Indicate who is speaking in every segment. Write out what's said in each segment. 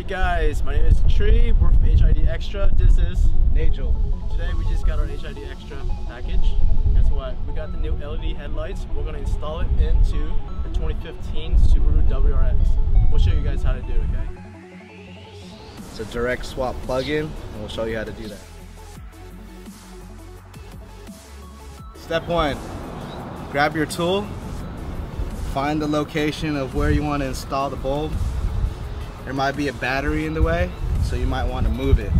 Speaker 1: Alright guys, my name is Tree, we're from HIDextra, this is
Speaker 2: Nigel.
Speaker 1: Today we just got our HIDextra package. Guess what? We got the new LED headlights. We're going to install it into the 2015 Subaru WRX. We'll show you guys how to do it, okay?
Speaker 2: It's a direct swap plug-in, and we'll show you how to do that. Step 1, grab your tool, find the location of where you want to install the bulb. There might be a battery in the way, so you might want to move it.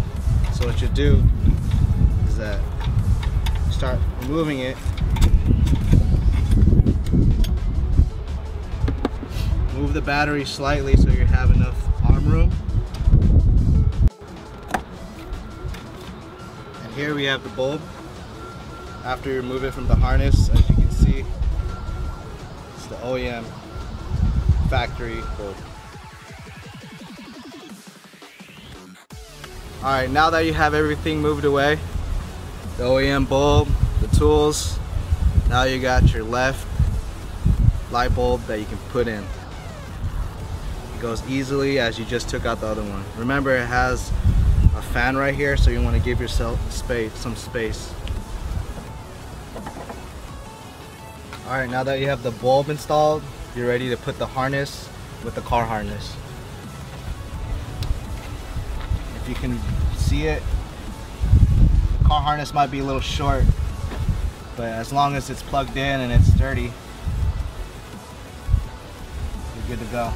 Speaker 2: So what you do is that you start removing it. Move the battery slightly so you have enough arm room. And here we have the bulb. After you remove it from the harness, as you can see, it's the OEM factory bulb. Alright, now that you have everything moved away, the OEM bulb, the tools, now you got your left light bulb that you can put in. It goes easily as you just took out the other one. Remember, it has a fan right here, so you want to give yourself some space. Alright, now that you have the bulb installed, you're ready to put the harness with the car harness. If you can see it, the car harness might be a little short, but as long as it's plugged in and it's sturdy, you're good to go.